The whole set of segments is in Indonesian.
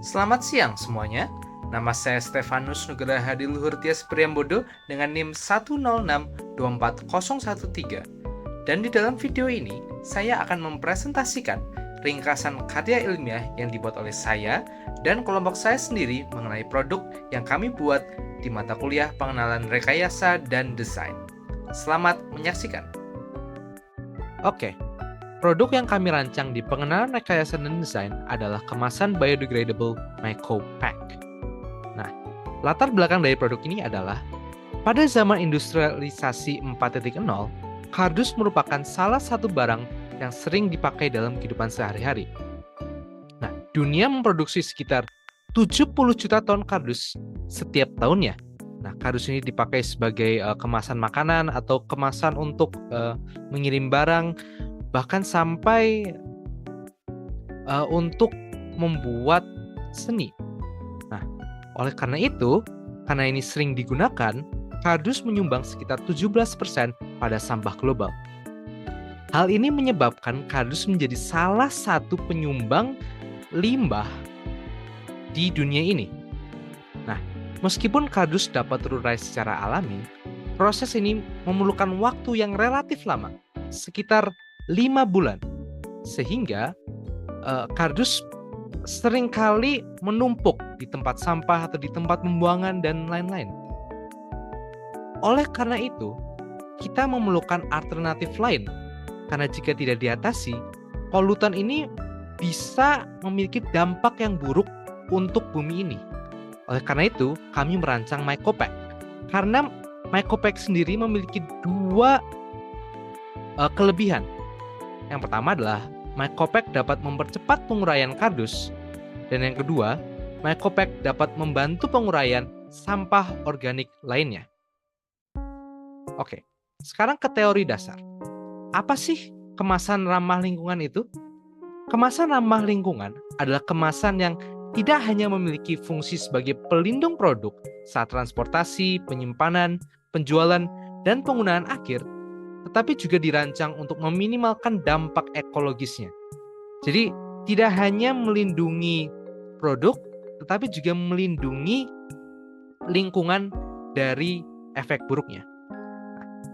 Selamat siang semuanya. Nama saya Stefanus Nugraha Diluhur Tias Priambodo dengan NIM 106240113. Dan di dalam video ini, saya akan mempresentasikan ringkasan karya ilmiah yang dibuat oleh saya dan kelompok saya sendiri mengenai produk yang kami buat di mata kuliah pengenalan rekayasa dan desain. Selamat menyaksikan. Oke, produk yang kami rancang di pengenalan rekayasa dan desain adalah kemasan biodegradable MyCoPack. Nah, latar belakang dari produk ini adalah pada zaman industrialisasi 4.0, kardus merupakan salah satu barang yang sering dipakai dalam kehidupan sehari-hari. Nah, dunia memproduksi sekitar 70 juta ton kardus setiap tahunnya. Nah, kardus ini dipakai sebagai kemasan makanan atau kemasan untuk mengirim barang, bahkan sampai untuk membuat seni. Nah, oleh karena itu, karena ini sering digunakan, kardus menyumbang sekitar 17% pada sampah global. Hal ini menyebabkan kardus menjadi salah satu penyumbang limbah di dunia ini. Nah, meskipun kardus dapat terurai secara alami, proses ini memerlukan waktu yang relatif lama, sekitar 5 bulan, sehingga kardus seringkali menumpuk di tempat sampah atau di tempat pembuangan dan lain-lain. Oleh karena itu, kita memerlukan alternatif lain, karena jika tidak diatasi, polutan ini bisa memiliki dampak yang buruk untuk bumi ini. Oleh karena itu, kami merancang MyCoPack. Karena MyCoPack sendiri memiliki dua kelebihan. Yang pertama adalah MyCoPack dapat mempercepat penguraian kardus, dan yang kedua, MyCoPack dapat membantu penguraian sampah organik lainnya. Oke, sekarang ke teori dasar. Apa sih kemasan ramah lingkungan itu? Kemasan ramah lingkungan adalah kemasan yang tidak hanya memiliki fungsi sebagai pelindung produk saat transportasi, penyimpanan, penjualan, dan penggunaan akhir, tetapi juga dirancang untuk meminimalkan dampak ekologisnya. Jadi, tidak hanya melindungi produk, tetapi juga melindungi lingkungan dari efek buruknya.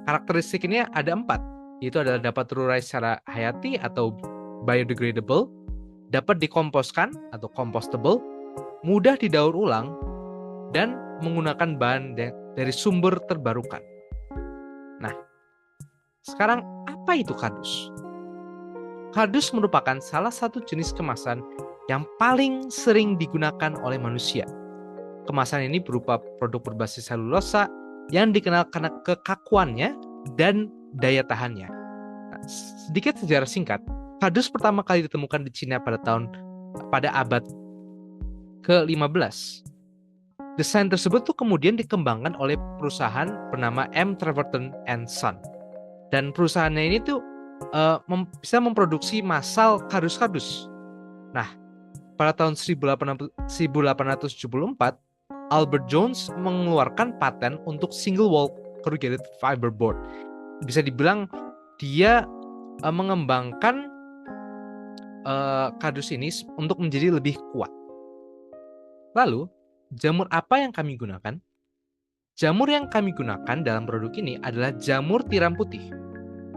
Karakteristik ini ada 4, yaitu adalah dapat terurai secara hayati atau biodegradable, dapat dikomposkan atau compostable, mudah didaur ulang, dan menggunakan bahan dari sumber terbarukan. Nah, sekarang apa itu kardus? Kardus merupakan salah satu jenis kemasan yang paling sering digunakan oleh manusia. Kemasan ini berupa produk berbasis selulosa yang dikenal karena kekakuannya dan daya tahannya. Nah, sedikit sejarah singkat, kardus pertama kali ditemukan di Cina pada abad ke-15. Desain tersebut tuh kemudian dikembangkan oleh perusahaan bernama M. Treverton and Son. Dan perusahaannya ini tuh bisa memproduksi massal kardus-kardus. Nah, pada tahun 1874, Albert Jones mengeluarkan paten untuk single wall corrugated fiberboard. Bisa dibilang dia mengembangkan kardus ini untuk menjadi lebih kuat. Lalu, jamur apa yang kami gunakan? Jamur yang kami gunakan dalam produk ini adalah jamur tiram putih.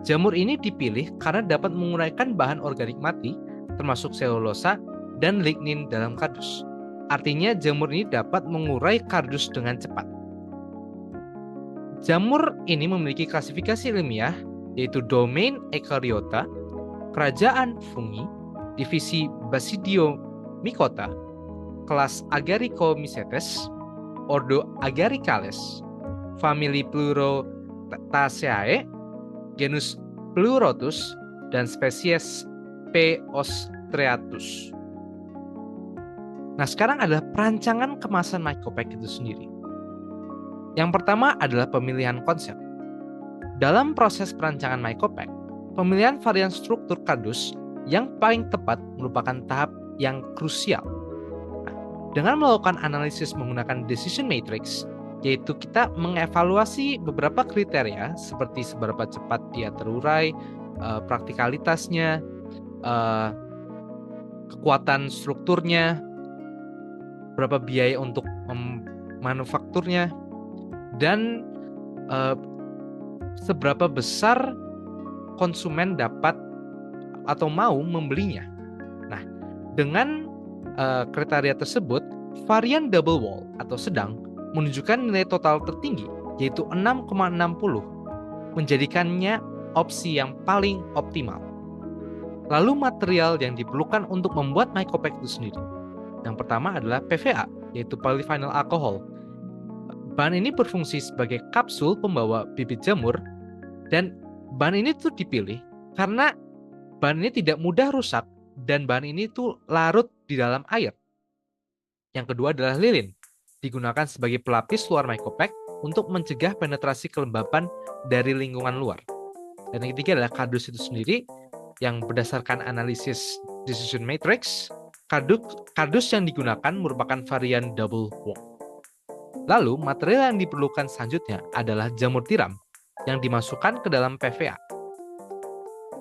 Jamur ini dipilih karena dapat menguraikan bahan organik mati, termasuk selulosa dan lignin dalam kardus. Artinya jamur ini dapat mengurai kardus dengan cepat. Jamur ini memiliki klasifikasi ilmiah, yaitu domain Eukaryota, kerajaan fungi, divisi Basidiomycota, kelas Agaricomycetes, ordo Agaricales, famili Pleurotaceae, genus Pleurotus, dan spesies P. ostreatus. Nah, sekarang adalah perancangan kemasan MyCoPack itu sendiri. Yang pertama adalah pemilihan konsep. Dalam proses perancangan MyCoPack, pemilihan varian struktur kardus yang paling tepat merupakan tahap yang krusial. Nah, dengan melakukan analisis menggunakan decision matrix, yaitu kita mengevaluasi beberapa kriteria seperti seberapa cepat dia terurai, praktikalitasnya, kekuatan strukturnya, berapa biaya untuk manufakturnya, dan seberapa besar konsumen dapat atau mau membelinya. Nah, dengan kriteria tersebut, varian double wall atau sedang menunjukkan nilai total tertinggi, yaitu 6,60, menjadikannya opsi yang paling optimal. Lalu material yang diperlukan untuk membuat mycopac itu sendiri. Yang pertama adalah PVA, yaitu polyvinyl alcohol. Bahan ini berfungsi sebagai kapsul pembawa bibit jamur, dan bahan ini tuh dipilih karena bahan ini tidak mudah rusak dan bahan ini tuh larut di dalam air. Yang kedua adalah lilin, digunakan sebagai pelapis luar mycopac untuk mencegah penetrasi kelembapan dari lingkungan luar. Dan yang ketiga adalah kardus itu sendiri, yang berdasarkan analisis decision matrix, kardus yang digunakan merupakan varian double wall. Lalu, material yang diperlukan selanjutnya adalah jamur tiram yang dimasukkan ke dalam PVA.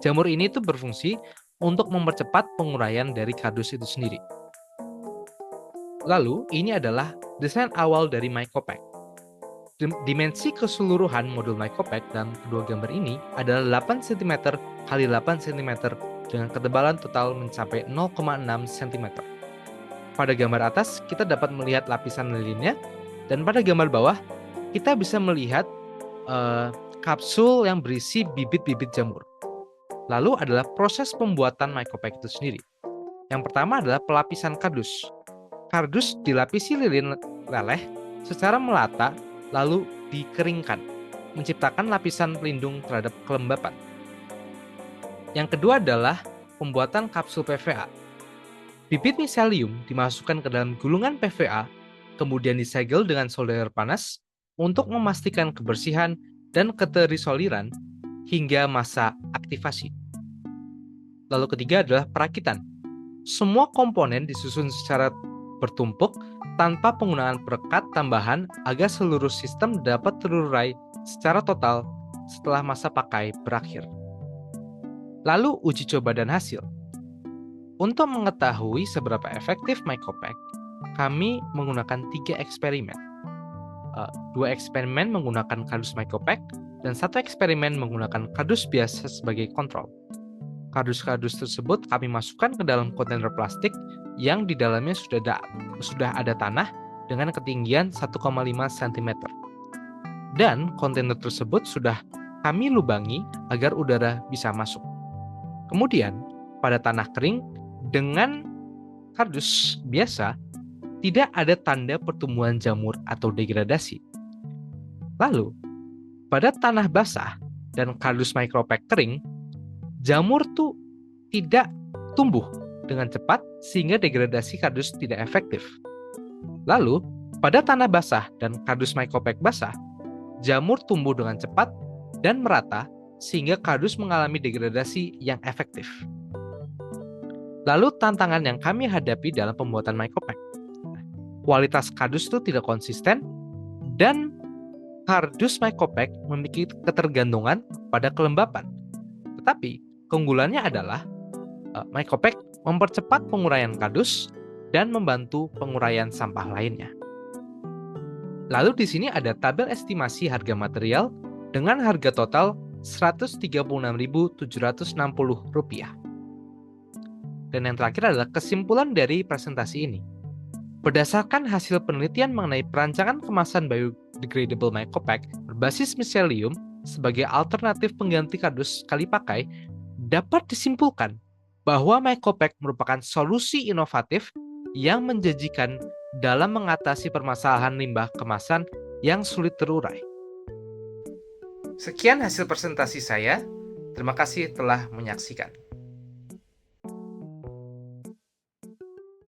Jamur ini tuh berfungsi untuk mempercepat penguraian dari kardus itu sendiri. Lalu, ini adalah desain awal dari mycopac. Dimensi keseluruhan modul mycopac dalam kedua gambar ini adalah 8 cm x 8 cm dengan ketebalan total mencapai 0,6 cm. Pada gambar atas, kita dapat melihat lapisan lilinnya, dan pada gambar bawah, kita bisa melihat kapsul yang berisi bibit-bibit jamur. Lalu adalah proses pembuatan mycopac itu sendiri. Yang pertama adalah pelapisan kardus. Kardus dilapisi lilin leleh secara melata, lalu dikeringkan, menciptakan lapisan pelindung terhadap kelembapan. Yang kedua adalah pembuatan kapsul PVA. Bibit miselium dimasukkan ke dalam gulungan PVA, kemudian disegel dengan solder panas untuk memastikan kebersihan dan keterisoliran hingga masa aktivasi. Lalu ketiga adalah perakitan. Semua komponen disusun secara bertumpuk tanpa penggunaan perekat tambahan agar seluruh sistem dapat terurai secara total setelah masa pakai berakhir. Lalu uji coba dan hasil. Untuk mengetahui seberapa efektif mycopac, kami menggunakan 3 eksperimen. 2 eksperimen menggunakan kardus mycopac dan 1 eksperimen menggunakan kardus biasa sebagai kontrol. Kardus-kardus tersebut kami masukkan ke dalam kontainer plastik yang di dalamnya sudah ada tanah dengan ketinggian 1,5 cm. Dan kontainer tersebut sudah kami lubangi agar udara bisa masuk. Kemudian, pada tanah kering dengan kardus biasa, tidak ada tanda pertumbuhan jamur atau degradasi. Lalu, pada tanah basah dan kardus mycopac kering, jamur tuh tidak tumbuh dengan cepat sehingga degradasi kardus tidak efektif. Lalu, pada tanah basah dan kardus mycopac basah, jamur tumbuh dengan cepat dan merata sehingga kardus mengalami degradasi yang efektif. Lalu tantangan yang kami hadapi dalam pembuatan mycopac. Kualitas kardus itu tidak konsisten dan kardus mycopac memiliki ketergantungan pada kelembapan. Tetapi keunggulannya adalah mycopac mempercepat penguraian kardus dan membantu penguraian sampah lainnya. Lalu di sini ada tabel estimasi harga material dengan harga total Rp136.760. Dan yang terakhir adalah kesimpulan dari presentasi ini. Berdasarkan hasil penelitian mengenai perancangan kemasan biodegradable mycopac berbasis miselium sebagai alternatif pengganti kardus sekali pakai, dapat disimpulkan bahwa mycopac merupakan solusi inovatif yang menjanjikan dalam mengatasi permasalahan limbah kemasan yang sulit terurai. Sekian hasil presentasi saya. Terima kasih telah menyaksikan.